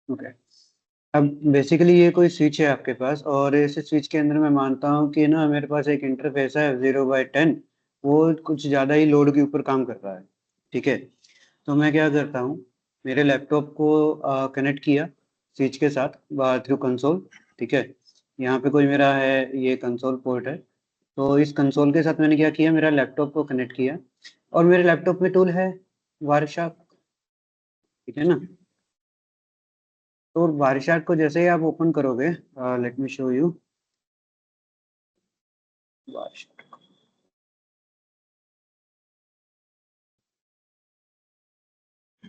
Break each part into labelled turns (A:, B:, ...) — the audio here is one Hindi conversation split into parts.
A: ओके। अब बेसिकली ये कोई स्विच है आपके पास, और इस स्विच के अंदर मैं मानता हूँ कि ना मेरे पास एक इंटरफेस है 0/10। वो कुछ ज़्यादा ही लोड के ऊपर काम कर रहा है। ठीक है, तो मैं क्या करता हूँ, मेरे लैपटॉप को कनेक्ट किया स्विच के साथ थ्रू कंसोल। ठीक है, यहाँ पे कोई मेरा है, ये कंसोल पोर्ट है। तो इस कंसोल के साथ मैंने क्या किया, मेरा लैपटॉप को कनेक्ट किया, और मेरे लैपटॉप में टूल है वायरशार्क। ठीक है ना। तो वायरशार्क को जैसे ही आप ओपन करोगे, let me show you Wireshark.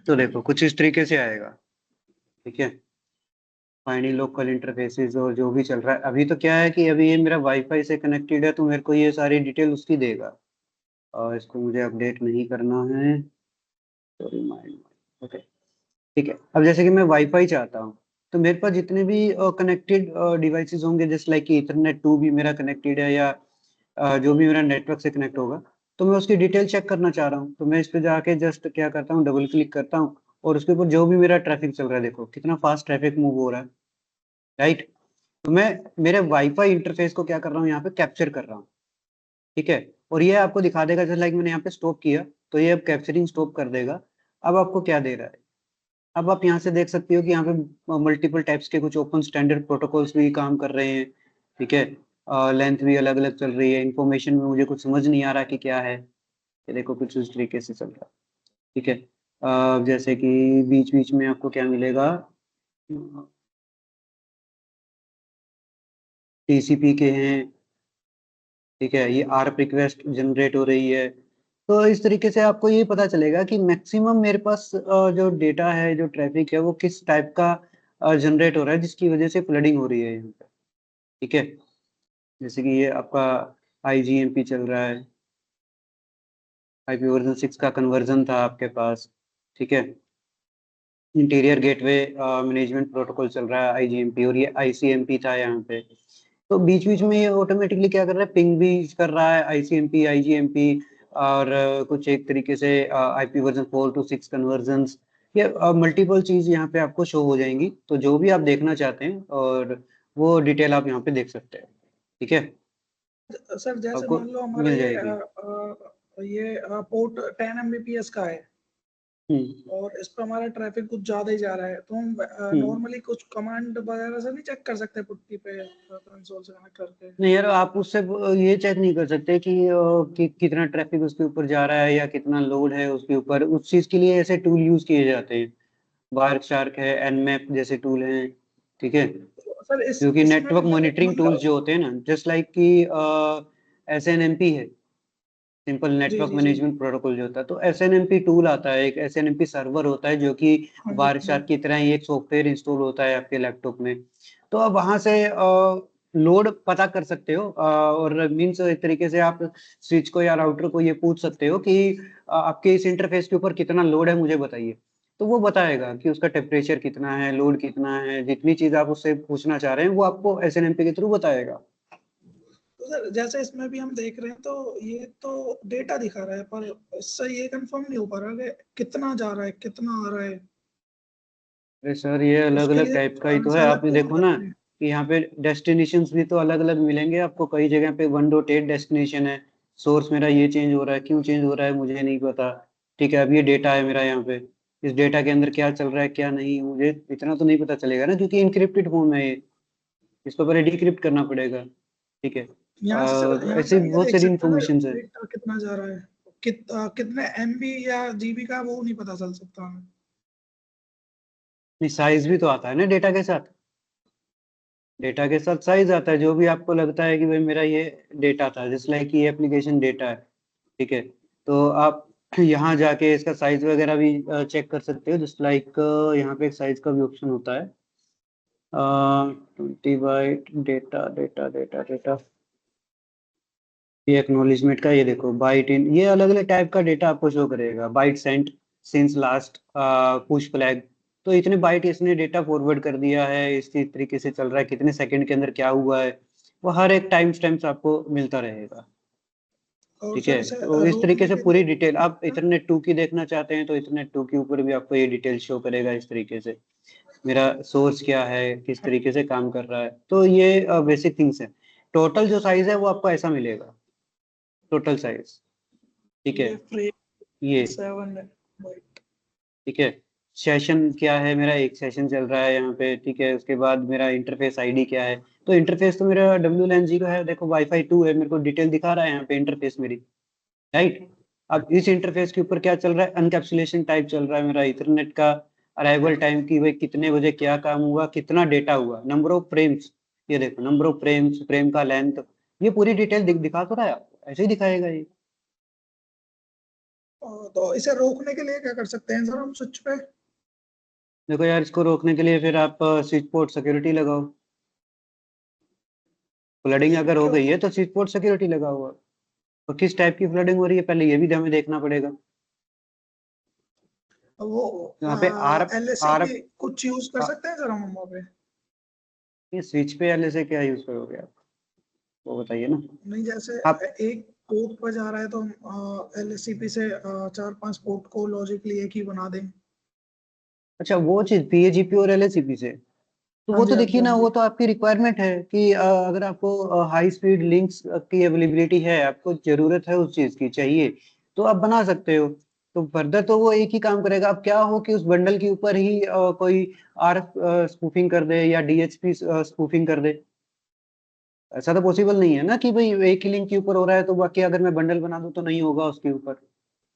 A: तो देखो कुछ इस तरीके से आएगा। ठीक है, फाइंड लोकल इंटरफेसेस और जो भी चल रहा है। अभी तो क्या है कि अभी ये मेरा वाईफाई से कनेक्टेड है, तो मेरे को ये सारी डिटेल उसकी देगा, और इसको मुझे अपडेट नहीं करना है। तो रिमाइंड। ओके। ठीक है, अब जैसे कि मैं वाईफाई चाहता हूँ, तो मेरे पास जितने भी कनेक्टेड डिवाइसेस होंगे, जैसे लाइक कि इथरनेट 2 भी मेरा कनेक्टेड है, या जो भी मेरा नेटवर्क से कनेक्ट होगा, तो मैं उसकी डिटेल चेक करना चाह रहा हूँ। तो मैं इस पे जाके जस्ट क्या करता हूँ, डबल क्लिक करता हूँ, और उसके ऊपर जो भी मेरा ट्रैफिक चल रहा है, देखो कितना फास्ट ट्रैफिक मूव हो रहा है। राइट। तो मैं मेरे वाईफाई इंटरफेस को क्या कर रहा हूँ, यहाँ पे कैप्चर कर रहा हूँ। ठीक है, और ये आपको दिखा देगा, जैसे लाइक मैंने यहाँ पे स्टॉप किया, तो ये अब कैप्चरिंग स्टॉप कर देगा। अब आपको क्या दे रहा है, अब आप यहाँ से देख सकते हो कि यहाँ पे मल्टीपल टाइप्स के कुछ ओपन स्टैंडर्ड प्रोटोकॉल्स भी काम कर रहे हैं। ठीक है, लेंथ भी अलग अलग चल रही है, इंफॉर्मेशन में मुझे कुछ समझ नहीं आ रहा कि क्या है। ये देखो कुछ उस तरीके से चल रहा है। ठीक है, जैसे कि बीच बीच में आपको क्या मिलेगा, टीसीपी के हैं। ठीक है, ये आरप रिक्वेस्ट जनरेट हो रही है। तो इस तरीके से आपको ये पता चलेगा कि मैक्सिमम मेरे पास जो डेटा है, जो ट्रैफिक है, वो किस टाइप का जनरेट हो रहा है, जिसकी वजह से फ्लडिंग हो रही है यहाँ पे। ठीक है, जैसे कि ये आपका आईजीएमपी चल रहा है, IPv6 का कन्वर्जन था आपके पास। ठीक है, इंटीरियर गेटवे मैनेजमेंट प्रोटोकॉल चल रहा है आईजीएमपी, और ये आईसीएमपी था यहाँ पे। तो बीच बीच में ये ऑटोमेटिकली क्या कर रहा है, पिंग भी कर रहा है, आईसीएमपी आईजीएमपी, और कुछ एक तरीके से IP v4 to 6 कन्वर्जन्स। ये मल्टीपल चीज यहाँ पे आपको शो हो जाएंगी, तो जो भी आप देखना चाहते हैं, और वो डिटेल आप यहाँ पे देख सकते हैं। ठीक है,
B: सर जैसे
A: आपको
B: मान लो हमारा
A: मिल जाएगी।
B: ये पोर्ट 10 Mbps का है,
A: हम्म।
B: और इस पर हमारा ट्रैफिक कुछ ज्यादा ही जा रहा है, तो हम
A: हम्म।
B: नॉर्मली कुछ कमांड वगैरह से नहीं चेक कर सकते पुट्टी पे कंसोल से कनेक्ट करके?
A: नहीं यार, आप उससे ये चेक नहीं कर सकते कि कितना ट्रैफिक उसके ऊपर जा रहा है, या कितना लोड है उसके ऊपर। उस चीज के लिए ऐसे टूल यूज किए जाते हैं, वार्क शार्क है, एनमैप जैसे टूल हैं। ठीक है,
B: तो सर इस
A: जो कि
B: इसमें भी
A: नेटवर्क मॉनिटरिंग टूल्स
B: मतलब।
A: जो होते हैं ना, जस्ट लाइक कि SNMP है, सिंपल
B: जी
A: नेटवर्क
B: जी जी।
A: मैनेजमेंट प्रोटोकॉल जो होता है, तो SNMP टूल आता है, एक SNMP सर्वर होता है, जो कि
B: हाँ जी,
A: वार्क
B: हाँ जी।
A: शार्क की तरह ही एक सॉफ्टवेयर इंस्टॉल होता है आपके लैपटॉप में। तो आप वहां से लोड पता कर सकते हो, और मीन्स एक तरीके से आप स्विच को या राउटर को ये पूछ सकते हो कि आपके इस इंटरफेस के ऊपर कितना लोड है, मुझे बताइए। तो वो बताएगा कि उसका टेम्परेचर कितना है, लोड कितना है, जितनी चीज आप उससे पूछना चाह रहे हैं वो आपको SNMP के थ्रू बताएगा।
B: तो सर जैसे इसमें भी हम देख रहे हैं, तो ये तो डेटा दिखा रहा है, पर इससे ये कंफर्म नहीं हो पा रहा कि कितना जा रहा है, कितना आ रहा है।
A: अरे सर, ये अलग
B: उसके
A: अलग
B: लिए
A: टाइप का ही तो है।
B: आंसर
A: आप
B: लगते
A: देखो
B: होंगे
A: ना
B: अपने।
A: कि यहाँ पे डेस्टिनेशंस भी तो अलग अलग मिलेंगे आपको। कई जगह पे 1.8 डेस्टिनेशन है। सोर्स मेरा ये चेंज हो रहा है, क्यों चेंज हो रहा है मुझे नहीं पता। ठीक है, अब ये डेटा है मेरा यहाँ पे, इस डेटा के अंदर क्या चल रहा है क्या नहीं, मुझे इतना तो नहीं पता चलेगा ना, क्योंकि इनक्रिप्टेड फॉर्म है ये। इसको पहले डिक्रिप्ट करना पड़ेगा। ठीक है,
B: यहाँ से
A: ऐसी
B: हम ये
A: बहुत
B: देख
A: सारी
B: सकते हैं सर,
A: इंफॉर्मेशन है।
B: डेटा कितना जा रहा है, कितने MB या GB का, वो नहीं पता चल सकता हमें।
A: नहीं, साइज भी तो आता है ना डेटा के साथ। डेटा के साथ साइज आता है, जो भी आपको लगता है कि भाई मेरा ये डेटा था, जिस लाइक ये एप्लीकेशन डेटा है। ठीक है, तो आप यहाँ जाके इसका साइज वगैरह भी चेक कर सकते हो, जस्ट लाइक यहाँ पे एक साइज का भी ऑप्शन होता है, 20 byte data data data data. ये एक्नॉलेजमेंट का, ये देखो बाइट इन, ये अलग अलग टाइप का डेटा आपको शो करेगा। Byte sent since last, push flag. तो इतने बाइट इसने डेटा फॉरवर्ड कर दिया है, इसी तरीके से चल रहा है, कितने सेकंड के अंदर क्या हुआ है, वो हर एक टाइम स्टैम्प आपको मिलता रहेगा।
B: और
A: ठीक है,
B: सर इसे
A: तो इस तरीके
B: रोकने
A: से
B: के
A: पूरी
B: लिए
A: डिटेल, आप इथरनेट 2 की देखना चाहते हैं तो इथरनेट 2 के ऊपर भी आपको ये डिटेल शो करेगा इस तरीके से। मेरा सोर्स क्या है, किस तरीके से काम कर रहा है। तो ये बेसिक थिंग्स है। टोटल जो साइज है वो आपको ऐसा मिलेगा, टोटल साइज। ठीक है,
B: ये फ्रेम
A: ये
B: 7 है बाइट।
A: ठीक है। सेशन क्या है, मेरा एक सेशन चल रहा है यहाँ पे, ठीक है। उसके बाद मेरा इंटरफेस आईडी क्या है, तो इंटरफेस तो मेरा WLAN 0 है, देखो वाईफाई 2 है, मेरे को डिटेल दिखा रहा है यहाँ पे इंटरफेस मेरी, राइट। अब इस इंटरफेस के ऊपर क्या चल रहा है, अनकैप्सुलेशन टाइप चल रहा है मेरा, इथरनेट का अराइवल टाइम की, भाई कितने बजे क्या काम हुआ, कितना डेटा हुआ, नंबर ऑफ फ्रेम्स, ये देखो नंबर ऑफ फ्रेम्स, फ्रेम का लेंथ, ये पूरी डिटेल दिखा तो रहा है आपको, ऐसे ही दिखाएगा ये।
B: तो इसे रोकने के लिए क्या कर सकते हैं सर हम स्विच पे?
A: देखो यार, इसको रोकने के लिए फिर आप स्विच पोर्ट सिक्योरिटी लगाओ। फ्लडिंग अगर हो
B: क्यों?
A: गई है तो स्विच पोर्ट सिक्योरिटी लगाओ। और किस टाइप की फ्लडिंग हो रही है पहले ये भी हमें देखना पड़ेगा।
B: वो
A: यहाँ पे आर
B: LSC
A: आर
B: की कुछ यूज कर सकते हैं सर हम वहाँ पे?
A: ये स्विच पे वाले से क्या यूज करोगे आप, वो बताइए ना।
B: नहीं, जैसे
A: आप
B: एक पोर्ट पर जा रहा है तो हम LSCP से 4-5 पोर्ट को लॉजिकली एक ही बना दें।
A: अच्छा, वो चीज PAGP और LACP से, तो
B: हाँ
A: वो
B: जी,
A: तो
B: हाँ जी,
A: देखिए
B: हाँ
A: ना,
B: जी।
A: वो तो आपकी रिक्वायरमेंट है कि अगर आपको हाई स्पीड लिंक्स की अवेलेबिलिटी है, आपको जरूरत है उस चीज की, चाहिए, तो आप बना सकते हो। तो फर्दर तो वो एक ही काम करेगा। अब क्या हो कि उस बंडल के ऊपर ही कोई RF स्पूफिंग कर दे या DHP स्पूफिंग कर दे, ऐसा तो पॉसिबल नहीं है ना कि भाई एक ही लिंक के ऊपर हो रहा है तो बाकी अगर मैं बंडल बना दूं तो नहीं होगा उसके ऊपर।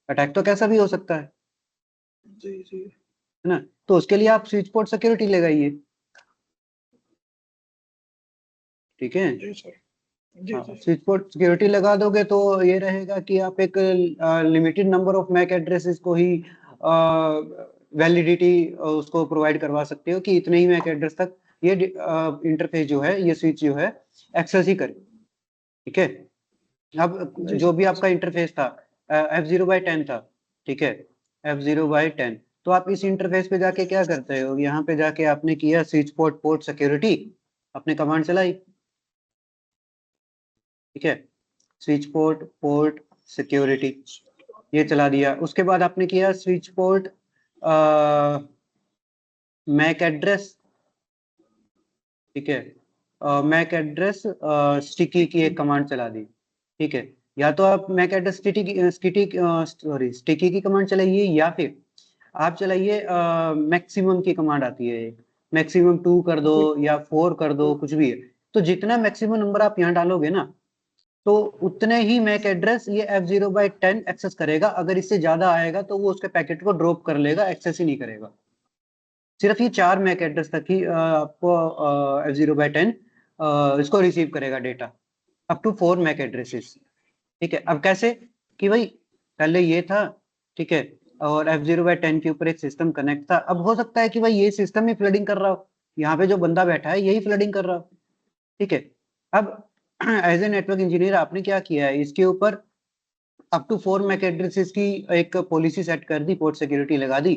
A: अटैक तो कैसा भी हो सकता
B: जी जी।
A: है ना। तो उसके लिए आप स्विच पोर्ट सिक्योरिटी लगाइए, ठीक है।
B: जी सर। जी
A: हाँ,
B: जी।
A: स्विच पोर्ट सिक्योरिटी लगा दोगे तो ये रहेगा कि आप एक limited number of MAC addresses को ही वैलिडिटी उसको प्रोवाइड करवा सकते हो कि इतने ही मैक एड्रेस तक ये इंटरफेस जो है, ये स्विच जो है एक्सेस ही करे, ठीक है। अब
B: जी
A: जो
B: सर।
A: भी
B: जी
A: आपका
B: सर।
A: इंटरफेस था F0/10 था, ठीक है, F0/10, तो आप इस इंटरफेस पे जाके क्या करते हो, यहाँ पे जाके आपने किया स्विच पोर्ट पोर्ट सिक्योरिटी, आपने कमांड चलाई, ठीक है, स्विच पोर्ट पोर्ट सिक्योरिटी, ये चला दिया। उसके बाद आपने किया स्विच पोर्ट मैक एड्रेस, ठीक है, मैक एड्रेस स्टिकी की एक कमांड चला दी, ठीक है। या तो आप मैक एड्रेस स्टिकी की कमांड चलाइए, या फिर आप चलाइए मैक्सिमम की कमांड आती है, मैक्सिमम 2 कर दो
B: जी।
A: या 4 कर दो, कुछ भी है। तो जितना मैक्सिमम नंबर आप यहाँ डालोगे ना, तो उतने ही मैक एड्रेस ये F0/10 एक्सेस करेगा। अगर इससे ज्यादा आएगा तो वो उसके पैकेट को ड्रॉप कर लेगा, एक्सेस ही नहीं करेगा। सिर्फ ये 4 मैक एड्रेस तक ही आपको F0/10 इसको रिसीव करेगा data, up to 4 MAC addresses, ठीक है। अब कैसे कि भाई पहले ये था, ठीक है, और F0/10 के ऊपर एक सिस्टम कनेक्ट था। अब हो सकता है कि भाई ये सिस्टम ही फ्लडिंग कर रहा हो, यहाँ पे जो बंदा बैठा है यही फ्लडिंग कर रहा हो, ठीक है। अब एज ए नेटवर्क इंजीनियर आपने क्या किया है, इसके ऊपर अप टू 4 मैक एड्रेसेस की एक पॉलिसी सेट कर दी, पोर्ट सिक्योरिटी लगा दी।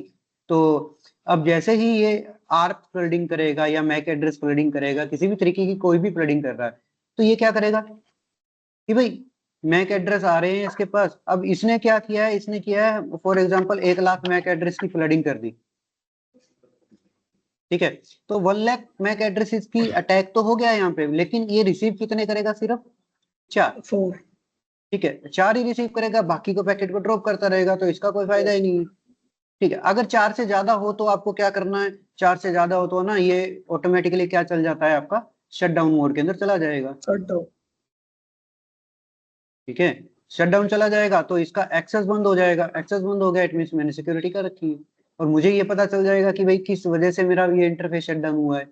A: तो अब जैसे ही ये आर्क फ्लडिंग करेगा या मैक एड्रेस फ्लडिंग करेगा, किसी भी तरीके की कोई भी फ्लडिंग कर रहा है, तो ये क्या करेगा कि भाई मैक एड्रेस आ रहे हैं इसके पास। अब इसने क्या किया है, इसने किया है for example 1 lakh MAC address की फ्लडिंग कर दी, ठीक है। तो 1 लाख मैक एड्रेसेस की अटैक तो हो गया यहाँ पे, लेकिन ये रिसीव कितने करेगा, सिर्फ 4,
B: 4।
A: ठीक है। 4 ही रिसीव करेगा, बाकी को पैकेट को ड्रॉप करता रहेगा, तो इसका कोई फायदा ही नहीं है, ठीक है। अगर 4 से ज्यादा हो तो आपको क्या करना है, 4 से ज्यादा हो तो ना ये ऑटोमेटिकली क्या चल जाता है, आपका शट डाउन मोड के अंदर चला जाएगा,
B: शट डाउन।
A: ठीक है। शट डाउन चला जाएगा तो इसका एक्सेस बंद हो जाएगा, एक्सेस बंद हो गया, इट मींस मैंने सिक्योरिटी कर रखी है, और मुझे ये पता चल जाएगा कि भाई किस वजह से मेरा ये इंटरफेस शट डाउन हुआ है।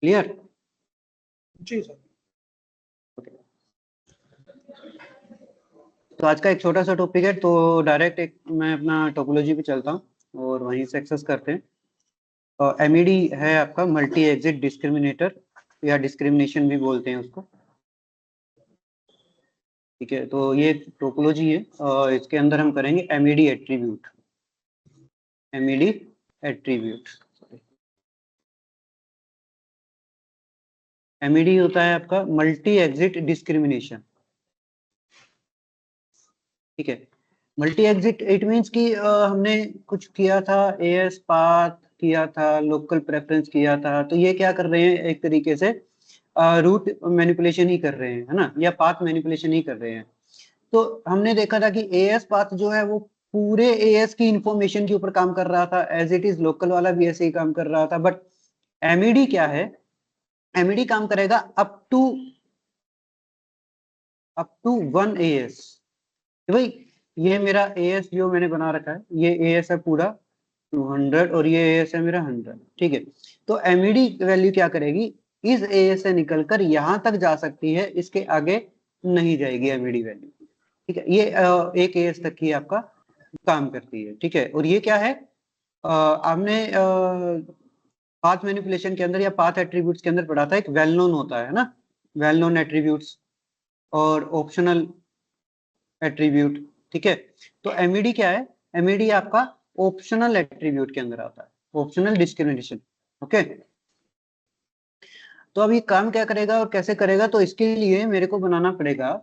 A: क्लियर।
B: जी सर।
A: तो आज का एक छोटा सा टॉपिक है, तो डायरेक्ट एक मैं अपना टोपोलॉजी पे चलता हूँ और वहीं से एक्सेस करते हैं। MED है आपका मल्टी एग्जिट डिस्क्रिमिनेटर, या डिस्क्रिमिनेशन भी बोलते हैं उसको, ठीक है। तो ये टोपोलॉजी है, इसके अंदर हम करेंगे MED attribute, MED attribute. MED होता है आपका मल्टी एग्जिट डिस्क्रिमिनेशन, ठीक है। मल्टी एग्जिट इट मीन्स कि हमने कुछ किया था, एएस पाथ किया था, लोकल प्रेफरेंस किया था, तो ये क्या कर रहे हैं, एक तरीके से रूट मैनिपुलेशन ही कर रहे हैं, है ना, या पाथ मैनिपुलेशन ही कर रहे हैं। तो हमने देखा था कि एएस पाथ जो है वो पूरे एएस की इंफॉर्मेशन के ऊपर काम कर रहा था, एज इट इज लोकल वाला भी ऐसे ही काम कर रहा था। बट एमईडी क्या है, एमईडी काम करेगा अप टू 1 एएस। भाई ये मेरा एएस जो मैंने बना रखा है, ये एएस है पूरा 200 और ये एएस है मेरा 100, ठीक है। तो एमईडी वैल्यू क्या करेगी, इस एएस से निकलकर यहां तक जा सकती है, इसके आगे नहीं जाएगी एमईडी वैल्यू, ठीक है। ये एक एएस तक ही आपका काम करती है, ठीक है। और ये क्या है, आपने पाथ मैनिपुलेशन के अंदर या पाथ एट्रीब्यूट्स के अंदर पढ़ा था, एक वेल नोन होता है ना, वेल नोन एट्रीब्यूट्स और ऑप्शनल एट्रीब्यूट, ठीक है। तो एमईडी क्या है, एमईडी आपका ऑप्शनल एट्रीब्यूट के अंदर आता है, ऑप्शनल डिस्क्रिमिनेशन, ओके। तो अब ये काम क्या करेगा और कैसे करेगा, तो इसके लिए मेरे को बनाना पड़ेगा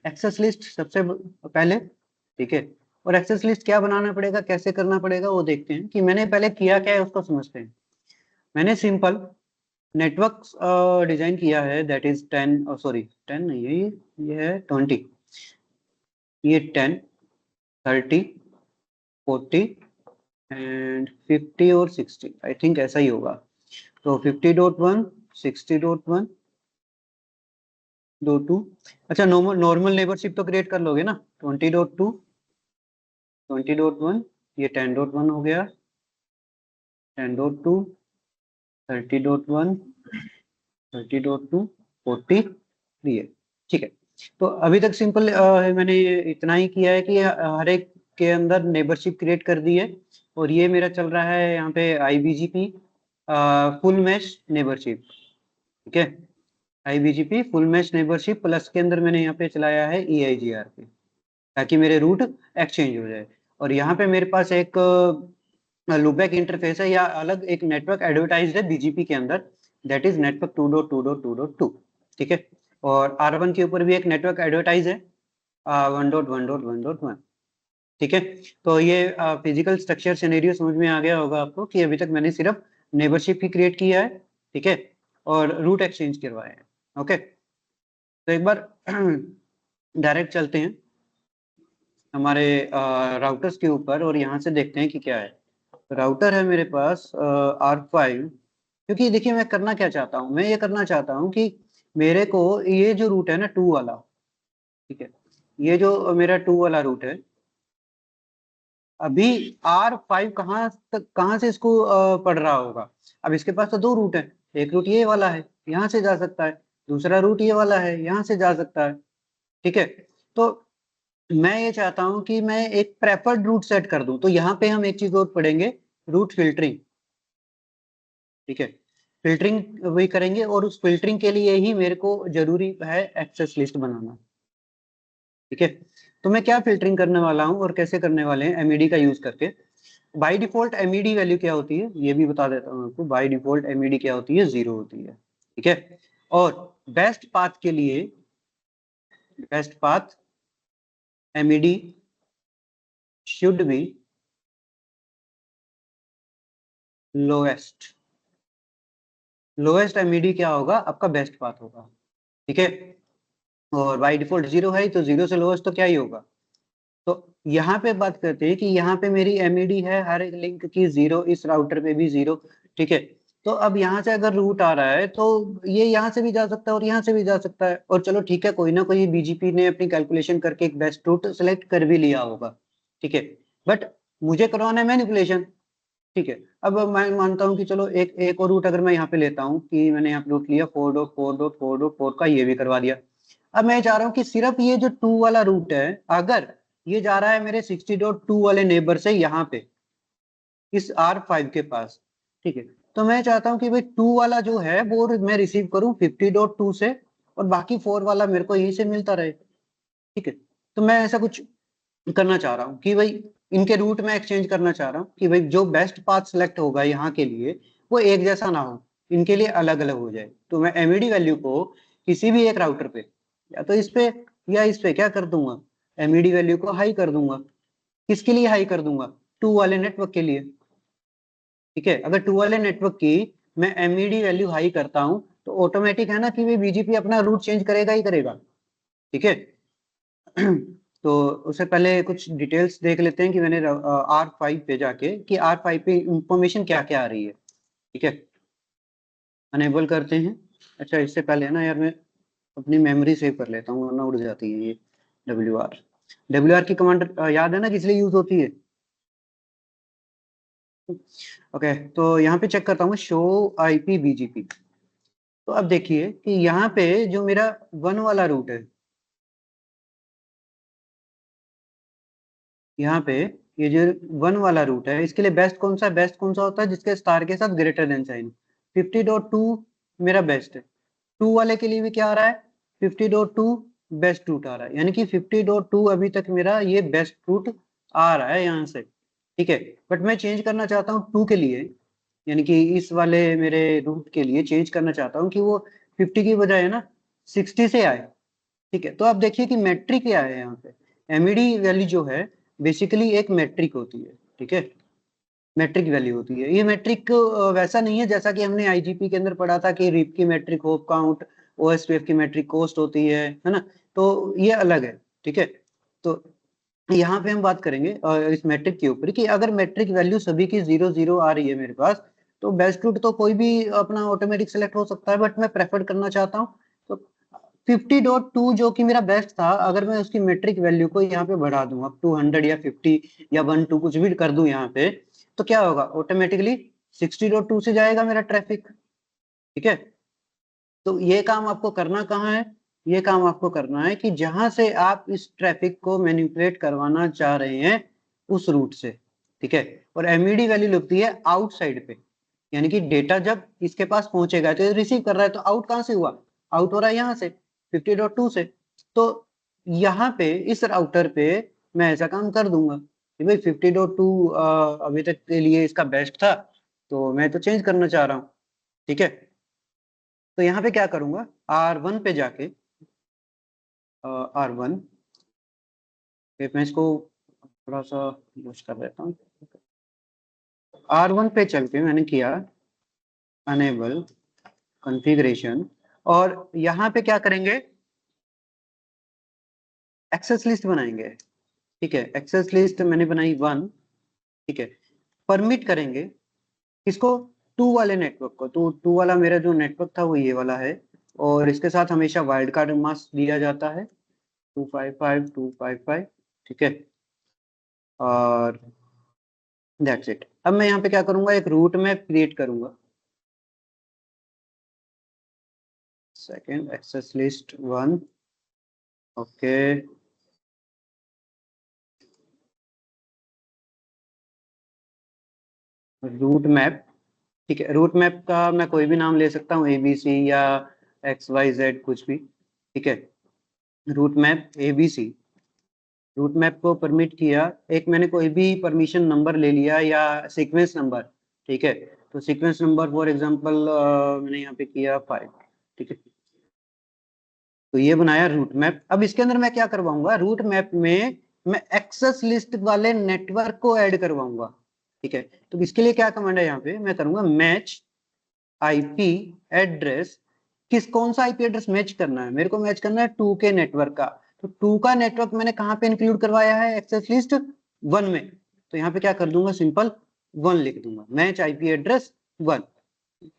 A: एक्सेस लिस्ट सबसे पहले, ठीक है। और एक्सेस लिस्ट क्या बनाना पड़ेगा, कैसे करना पड़ेगा, वो देखते हैं कि मैंने पहले किया क्या है उसको समझते हैं। मैंने सिंपल नेटवर्क डिजाइन किया है, दैट इज 10, सॉरी 10 नहीं है, ये है 20, ये 10, 30, 40 एंड 50 और 60, आई थिंक ऐसा ही होगा। तो 50.1, 60.1, 2.2, अच्छा नॉर्मल नेबरशिप तो क्रिएट कर लोगे ना, 20.2, 20.1, ये 10.1 हो गया, 10.2, 30.1, 30.2, 40, ये ठीक है। तो अभी तक सिंपल मैंने इतना ही किया है कि हर एक के अंदर नेबरशिप क्रिएट कर दी है। और ये मेरा चल रहा है यहाँ पे IBGP फुल मैश नेबरशिप, ठीक है। IBGP full mesh neighbourship plus के अंदर मैंने यहाँ पे चलाया है EIGRP, ताकि मेरे रूट एक्सचेंज हो जाए। और यहाँ पे मेरे पास एक लूपबैक इंटरफेस है या अलग एक नेटवर्क एडवर्टाइज्ड है बीजीपी के अंदर, दैट इज नेटवर्क 2.2.2.2, ठीक है। और R1 के ऊपर भी एक नेटवर्क एडवर्टाइज है 1.1.1.1, ठीक है। तो ये फिजिकल स्ट्रक्चर सिनेरियो समझ में आ गया होगा आपको कि अभी तक मैंने सिर्फ नेबरशिप ही क्रिएट किया है, ठीक है, और रूट एक्सचेंज करवाए हैं, ओके। तो एक बार डायरेक्ट चलते हैं हमारे राउटर्स के ऊपर और यहाँ से देखते हैं कि क्या है। राउटर है मेरे पास R5, क्योंकि देखिए मैं करना क्या चाहता हूँ, मैं ये करना चाहता हूँ कि मेरे को ये जो रूट है ना 2 वाला, ठीक है, ये जो मेरा 2 वाला रूट है, अभी R5 कहाँ से इसको पढ़ रहा होगा। अब इसके पास तो 2 रूट है, एक रूट ये वाला है, यहाँ से जा सकता है, दूसरा रूट ये वाला है, यहाँ से जा सकता है, ठीक है। तो मैं ये चाहता हूं कि मैं एक प्रेफर्ड रूट सेट कर दूं। तो यहाँ पे हम एक चीज और पढ़ेंगे, रूट फिल्टरिंग, ठीक है। फिल्टरिंग वही करेंगे और उस फिल्टरिंग के लिए ही मेरे को जरूरी है एक्सेस लिस्ट बनाना, ठीक है। तो मैं क्या फिल्टरिंग करने वाला हूँ और कैसे करने वाले हैं, एमईडी का यूज करके। बाय डिफॉल्ट एमईडी वैल्यू क्या होती है ये भी बता देता हूँ आपको। बाय डिफॉल्ट एमईडी क्या होती है, 0 होती है, ठीक है। और बेस्ट पाथ के लिए, best path MED should be lowest. Lowest MED क्या होगा, आपका बेस्ट पाथ होगा, ठीक है। और बाय डिफॉल्ट 0 है तो 0 से लोएस्ट तो क्या ही होगा। तो यहाँ पे बात करते हैं कि यहाँ पे मेरी एमईडी है हर एक लिंक की 0, इस राउटर पे भी 0, ठीक है। तो अब यहाँ से अगर रूट आ रहा है तो ये यहाँ से भी जा सकता है और यहाँ से भी जा सकता है। और चलो ठीक है, कोई ना कोई बीजीपी ने अपनी कैलकुलेशन करके एक बेस्ट रूट सेलेक्ट कर भी लिया होगा, ठीक है। बट मुझे करवाना है मैनिपुलेशन, ठीक है। अब मैं मानता हूँ कि चलो एक एक और रूट अगर मैं यहाँ पे लेता हूँ कि मैंने यहाँ पे रूट लिया 4.4.4.4 का, ये भी करवा दिया। अब मैं चाह रहा हूँ कि सिर्फ ये जो 2 वाला रूट है, अगर ये जा रहा है मेरे 60.2 वाले नेबर से यहाँ पे इस R5 के पास, ठीक है। तो मैं चाहता हूँ कि भाई 2 वाला जो है वो मैं रिसीव करूँ 50.2 से, और बाकी 4 वाला मेरे को यहीं से मिलता रहे, ठीक है। तो मैं ऐसा कुछ करना चाह रहा हूँ कि भाई इनके रूट में एक्सचेंज करना चाह रहा हूँ कि भाई जो बेस्ट पाथ सिलेक्ट होगा यहाँ के लिए वो एक जैसा ना हो, इनके लिए अलग अलग हो जाए। तो मैं एमईडी वैल्यू को किसी भी एक राउटर पे या तो इस पे या इस पे क्या कर दूंगा, एमईडी वैल्यू को हाई कर दूंगा। किसके लिए हाई कर दूंगा? 2 वाले नेटवर्क के लिए। ठीक है, अगर 2 वाले नेटवर्क की मैं एमईडी वैल्यू हाई करता हूं तो ऑटोमेटिक है ना कि वे बीजीपी अपना रूट चेंज करेगा ही करेगा। ठीक है। तो उससे पहले कुछ डिटेल्स देख लेते हैं कि मैंने R5 पे जाके कि R5 पे इंफॉर्मेशन क्या क्या आ रही है। ठीक है, अनेबल करते हैं। अच्छा, इससे पहले ना यार मैं अपनी मेमोरी सेव कर लेता हूँ वरना उड़ जाती है ये WR की कमांड याद है ना किस लिए यूज होती है? ओके, तो यहाँ पे चेक करता हूँ शो IP BGP। तो अब देखिए कि यहाँ पे जो मेरा 1 वाला रूट है, यहाँ पे ये जो 1 वाला रूट है इसके लिए बेस्ट कौन सा होता है? जिसके स्टार के साथ ग्रेटर देन साइन। 50.2 मेरा बेस्ट है। 2 वाले के लिए भी क्या आ रहा है? 50.2 बेस्ट रूट आ रहा है, यानी कि 50.2 अभी तक मेरा ये बेस्ट रूट आ रहा है यहाँ से। ठीक है, बट मैं चेंज करना चाहता हूँ 2 के लिए, यानी कि इस वाले मेरे रूट के लिए चेंज करना चाहता हूँ कि वो 50 की बजाय है ना 60 से आए। ठीक है, तो आप देखिए कि मैट्रिक क्या है यहाँ पे। एमईडी वैल्यू जो है बेसिकली एक मैट्रिक होती है। ठीक है, मैट्रिक वैल्यू होती है। ये मैट्रिक वैसा नहीं है जैसा कि हमने आईजीपी के अंदर पढ़ा था कि रीप की मैट्रिक होप काउंट, ओएसपीएफ की मैट्रिक कॉस्ट होती है ना? तो ये अलग है। ठीक है, तो यहाँ पे हम बात करेंगे इस मैट्रिक के ऊपर कि अगर मैट्रिक वैल्यू सभी की 0 0 आ रही है मेरे पास, तो बेस्ट रूट तो कोई भी अपना ऑटोमेटिक सेलेक्ट हो सकता है, बट मैं प्रेफर करना चाहता हूँ तो 50.2 जो कि मेरा बेस्ट था, अगर मैं उसकी मैट्रिक वैल्यू को यहाँ पे बढ़ा दूं अप टू 100 या 50 या 1 2 कुछ भी कर दूं यहाँ पे, तो क्या होगा? ऑटोमेटिकली 60.2 से जाएगा मेरा ट्रैफिक। ठीक है, तो ये काम आपको करना कहाँ है? ये काम आपको करना है कि जहां से आप इस ट्रैफिक को मैनिपुलेट करवाना चाह रहे हैं उस रूट से। ठीक है, और एमईडी वैल्यू लगती है आउटसाइड पे, यानी कि डेटा जब इसके पास पहुंचेगा तो रिसीव कर रहा है, तो आउट कहां से हुआ? आउट हो रहा है यहाँ से 50.2 से। तो यहाँ पे इस राउटर पे मैं ऐसा काम कर दूंगा कि भाई 50.2 अभी तक के लिए इसका बेस्ट था, तो मैं तो चेंज करना चाह रहा हूँ। ठीक है, तो यहाँ पे क्या करूंगा, R1 पे जाके R1 पे मैं इसको थोड़ा सा यूज कर देता हूँ। R1 पे चल के मैंने किया अनेबल कॉन्फ़िगरेशन, और यहाँ पे क्या करेंगे, एक्सेस लिस्ट बनाएंगे। ठीक है, एक्सेस लिस्ट मैंने बनाई 1। ठीक है, परमिट करेंगे किसको? 2 वाले नेटवर्क को। तो 2 वाला मेरा जो नेटवर्क था वो ये वाला है, और इसके साथ हमेशा वाइल्ड कार्ड मास्क दिया जाता है 255 ठीक है, और दैट्स इट। अब मैं यहाँ पे क्या करूंगा, एक रूट मैप क्रिएट करूंगा। Second access list 1। Okay, route map. ठीक है, रूट मैप का मैं कोई भी नाम ले सकता हूँ, ABC या XYZ कुछ भी। ठीक है, route map ABC। Route map को परमिट किया, एक मैंने कोई भी परमिशन नंबर ले लिया या सीक्वेंस नंबर। ठीक है, तो सीक्वेंस नंबर फॉर एग्जांपल मैंने यहाँ पे किया 5। ठीक है, तो ये बनाया रूट मैप। अब इसके अंदर मैं क्या करवाऊंगा, रूट मैप में मैं एक्सेस लिस्ट वाले नेटवर्क को ऐड करवाऊंगा। ठीक है, तो इसके लिए क्या कमांड है, यहाँ पे मैं करूंगा मैच आईपी एड्रेस। कौन सा आईपी एड्रेस मैच करना है? मेरे को मैच करना है 2 के नेटवर्क का। तो 2 का नेटवर्क मैंने कहाँ पे इंक्लूड करवाया है? एक्सेस लिस्ट 1 में। तो यहाँ पे क्या कर दूंगा, सिंपल 1 लिख दूंगा, मैच आईपी एड्रेस 1।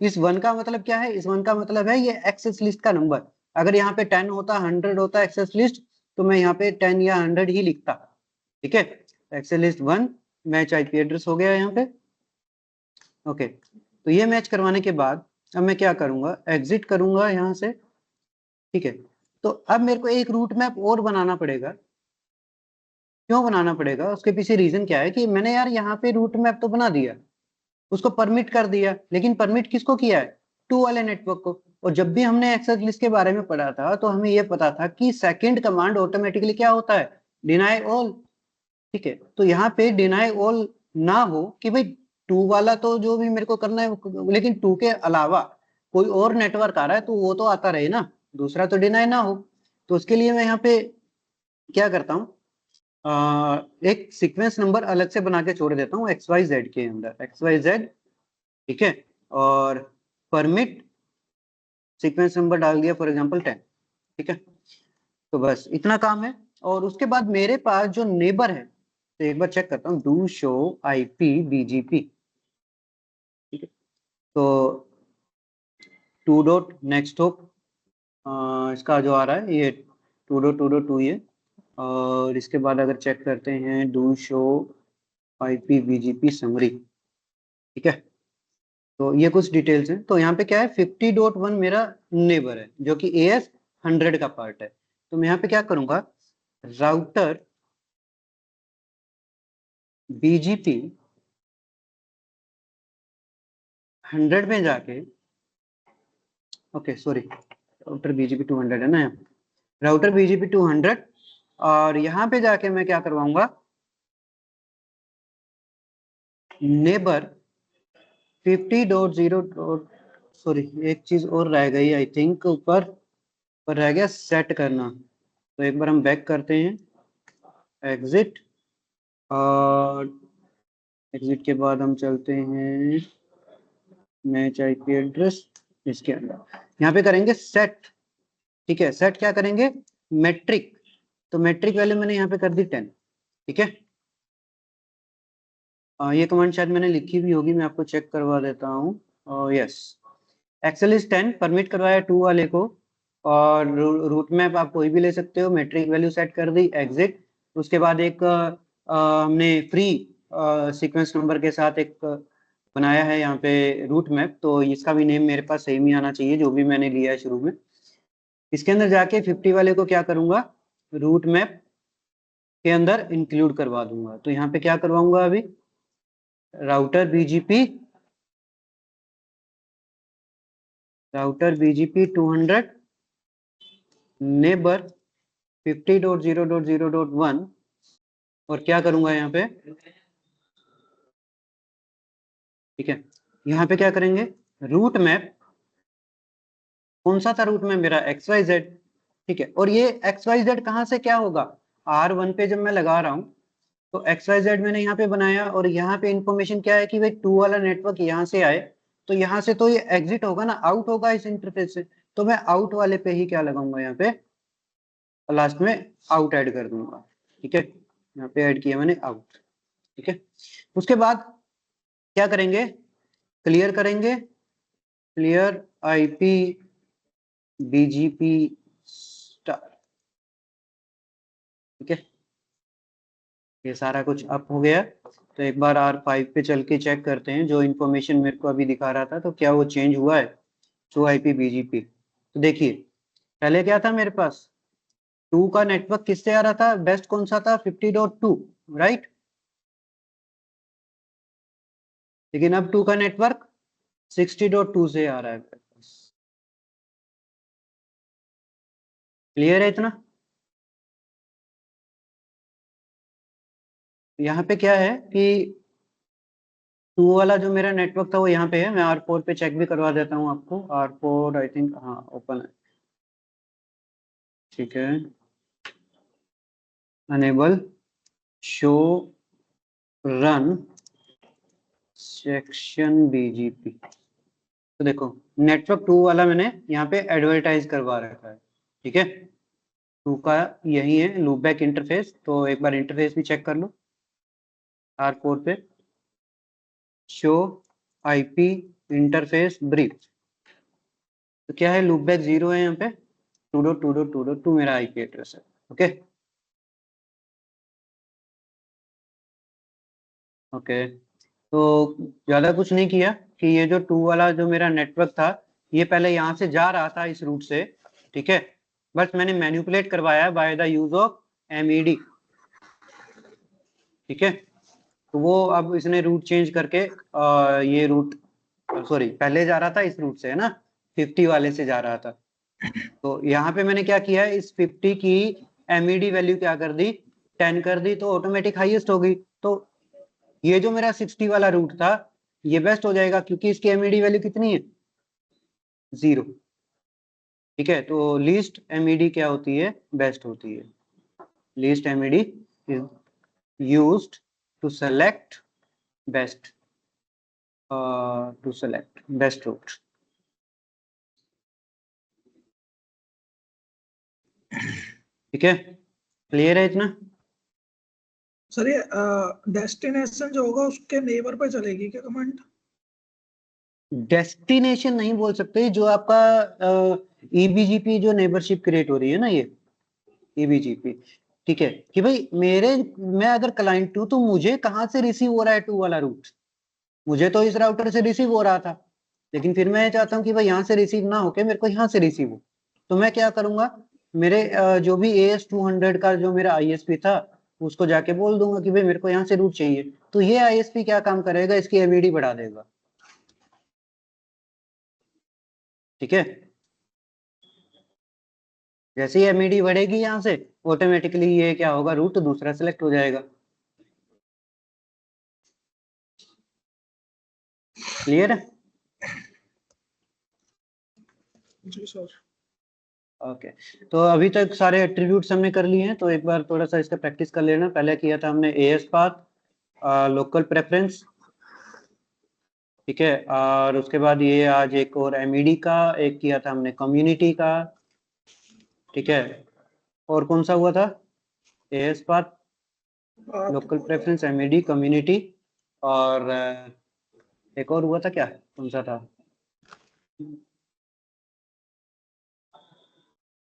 A: इस 1 का मतलब क्या है? इस 1 का मतलब है ये एक्सेस लिस्ट का नंबर। अगर यहाँ पे 10 होता, 100 होता एक्सेस लिस्ट, तो मैं यहाँ पे 10 या 100 ही लिखता। ठीक है, access list 1 match IP address हो गया यहाँ पे। ओके, तो ये मैच करवाने के बाद अब मैं क्या करूंगा, एग्जिट करूंगा यहाँ से। ठीक है, तो अब मेरे को एक रूट मैप और बनाना पड़ेगा। क्यों बनाना पड़ेगा? उसके पीछे रीजन क्या है कि मैंने यार यहाँ पे रूट मैप तो बना दिया, उसको परमिट कर दिया, लेकिन परमिट किसको किया है? 2 वाले नेटवर्क को। और जब भी हमने एक्सेस लिस्ट के बारे में पढ़ा था तो हमें यह पता था कि सेकंड कमांड ऑटोमेटिकली क्या होता है, डिनाई ऑल। ठीक है, तो यहाँ पे डिनाई ऑल ना हो कि भाई 2 वाला तो जो भी मेरे को करना है, लेकिन 2 के अलावा कोई और नेटवर्क आ रहा है तो वो तो आता रहे ना, दूसरा तो डिनाई ना हो। तो उसके लिए मैं यहाँ पे क्या करता हूँ, एक सीक्वेंस नंबर अलग से बना के छोड़ देता हूँ XYZ के अंदर, XYZ, ठीक है, और परमिट सीक्वेंस नंबर डाल दिया फॉर एग्जांपल 10, ठीक है। तो बस इतना काम है। और उसके बाद मेरे पास जो नेबर है, तो एक बार चेक करता हूँ, डू शो IP BGP, ठीक है। तो 2.next hop इसका जो आ रहा है ये 2.2.2 ये, और इसके बाद अगर चेक करते हैं do show IP BGP summary, ठीक है। तो ये कुछ डिटेल्स हैं। तो यहाँ पे क्या है, 50.1 मेरा नेबर है जो कि AS 100 का पार्ट है। तो मैं यहाँ पे क्या करूंगा, राउटर BGP 100 में जाके, ओके सॉरी, राउटर BGP 200 है ना, राउटर BGP 200, और यहाँ पे जाके मैं क्या करवाऊंगा, नेबर 50.0, सॉरी एक चीज और रह गई आई थिंक, ऊपर पर रह गया सेट करना। तो एक बार हम बैक करते हैं, एग्जिट, और एग्जिट के बाद हम चलते हैं मैच IP एड्रेस, इसके अंदर यहाँ पे करेंगे सेट, ठीक है। सेट क्या करेंगे, मेट्रिक, तो मेट्रिक वैल्यू मैंने यहाँ पे कर दी 10, ठीक है। ये कमांड शायद मैंने लिखी भी होगी, मैं आपको चेक करवा देता हूँ। यस, एक्सेल इज 10 परमिट करवाया 2 वाले को, और रूट मैप आप कोई भी ले सकते हो, मेट्रिक वैल्यू सेट कर दी, एग्जिट। उसके बाद एक हमने फ्री सीक्वेंस नंबर के साथ एक बनाया है यहाँ पे रूट मैप, तो इसका भी नेम मेरे पास सेम ही आना चाहिए जो भी मैंने लिया है शुरू में। इसके अंदर जाके 50 वाले को क्या करूंगा, रूट मैप के अंदर इंक्लूड करवा दूंगा। तो यहाँ पे क्या करवाऊंगा अभी, राउटर BGP 200 नेबर 50.0.0.1, और क्या करूंगा यहाँ पे, ठीक है। यहाँ पे क्या करेंगे, रूट मैप, कौन सा था रूट मैप मेरा, XYZ, ठीक है। और ये XYZ कहाँ से क्या होगा, R1 पे जब मैं लगा रहा हूँ तो XYZ मैंने यहाँ पे बनाया, और यहाँ पे इंफॉर्मेशन क्या है कि भाई 2 वाला नेटवर्क यहाँ से आए, तो यहाँ से तो ये एग्जिट होगा ना, आउट होगा इस इंटरफेस से, तो मैं आउट वाले पे ही क्या लगाऊंगा यहाँ पे, लास्ट में आउट ऐड कर दूंगा, ठीक है। यहाँ पे ऐड किया मैंने आउट, ठीक है। उसके बाद क्या करेंगे, क्लियर करेंगे, क्लियर IP BGP स्टार, ठीक है। ये सारा कुछ अप हो गया। तो एक बार R5 पे चल के चेक करते हैं, जो इन्फॉर्मेशन मेरे को अभी दिखा रहा था तो क्या वो चेंज हुआ है, शो IP BGP। तो देखिए पहले क्या था मेरे पास, 2 का नेटवर्क किससे आ रहा था, बेस्ट कौन सा था, 50.2, राइट। लेकिन अब 2 का नेटवर्क 60.2 से आ रहा है। क्लियर है इतना। यहाँ पे क्या है कि 2 वाला जो मेरा नेटवर्क था वो यहाँ पे है, मैं R4 पे चेक भी करवा देता हूँ आपको, R4 आई थिंक हाँ ओपन है, ठीक है। Enable show run section BGP, तो देखो नेटवर्क 2 वाला मैंने यहाँ पे एडवर्टाइज करवा रखा है, ठीक है। 2 का यही है लूपबैक इंटरफेस, तो एक बार इंटरफेस भी चेक कर लो R4 पे, शो IP इंटरफेस ब्रीफ, तो क्या है, लूपबैक 0 है यहाँ पे, 2.2.2.2 मेरा IP एड्रेस है, ओके ओके। तो ज्यादा कुछ नहीं किया कि ये जो 2 वाला जो मेरा नेटवर्क था, ये पहले यहाँ से जा रहा था इस रूट से, ठीक है। बस मैंने मैनिपुलेट करवाया by the use of MED, ठीक है। तो वो अब इसने रूट चेंज करके ये रूट, सॉरी पहले जा रहा था इस रूट से है ना, 50 वाले से जा रहा था। तो यहाँ पे मैंने क्या किया है, इस 50 की MED वैल्यू क्या कर दी, 10 कर दी, तो ऑटोमेटिक हाईएस्ट हो गई। तो ये जो मेरा 60 वाला रूट था ये बेस्ट हो जाएगा, क्योंकि इसकी MED वैल्यू कितनी है, 0, ठीक है। तो लीस्ट MED क्या होती है, बेस्ट होती है, least MED is used to select best route. ठीक है, क्लियर है इतना?
B: सर ये डेस्टिनेशन जो होगा उसके नेबर पे चलेगी क्या कमांड?
A: डेस्टिनेशन नहीं बोल सकते, जो आपका ईबीजीपी जो नेबरशिप क्रिएट हो रही है ना, ये ईबीजीपी, ठीक है, कि भाई मैं अगर क्लाइंट हूं तो मुझे कहाँ से रिसीव हो रहा है टू वाला रूट, मुझे तो इस राउटर से रिसीव हो रहा था, लेकिन फिर मैं चाहता हूँ कि भाई यहाँ से रिसीव ना होके मेरे को यहाँ से रिसीव हो, तो मैं क्या करूंगा, मेरे जो भी AS200 का जो मेरा ISP था उसको जाके बोल दूंगा कि भाई मेरे को यहाँ से रूट चाहिए, तो ये ISP क्या काम करेगा, इसकी एमईडी बढ़ा देगा। ठीक है, जैसे ही एमईडी बढ़ेगी यहाँ से, ऑटोमेटिकली ये क्या होगा, रूट दूसरा सिलेक्ट हो जाएगा। क्लियर है?
B: जी सर।
A: ओके, तो अभी तक सारे एट्रीब्यूट्स हमने कर लिए हैं, तो एक बार थोड़ा सा इसका प्रैक्टिस कर लेना। पहले किया था हमने AS पाथ, लोकल प्रेफरेंस, ठीक है, और उसके बाद ये आज एक और MED का एक किया था हमने, कम्युनिटी का, ठीक है, और कौन सा हुआ था, AS path, local preference, MED, community, और एक और हुआ था, क्या कौन सा था?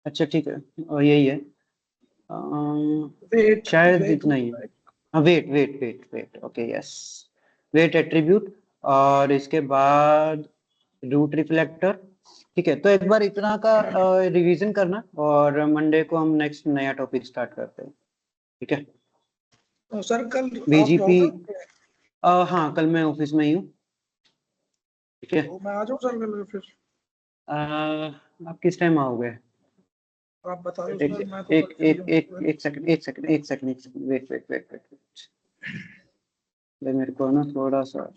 A: अच्छा ठीक है, और यही है, शायद इतना ही है। हाँ, weight, okay, yes, weight attribute, और इसके बाद रूट रिफ्लेक्टर। ठीक है, तो एक बार इतना का रिवीजन करना, और मंडे को हम नेक्स्ट नया टॉपिक स्टार्ट करते हैं। ठीक है
B: तो सर कल
A: बीजीपी, हाँ कल मैं ऑफिस में ही हूँ। ठीक है,
B: तो मैं आ जाऊँ सर कल फिर?
A: आप किस टाइम आओगे?
B: आप बता दो
A: एक
B: सर, मैं तो
A: एक
B: कल फ्री
A: एक
B: हूँ।
A: एक सेकंड, वेट, मेरे को ना थोड़ा सा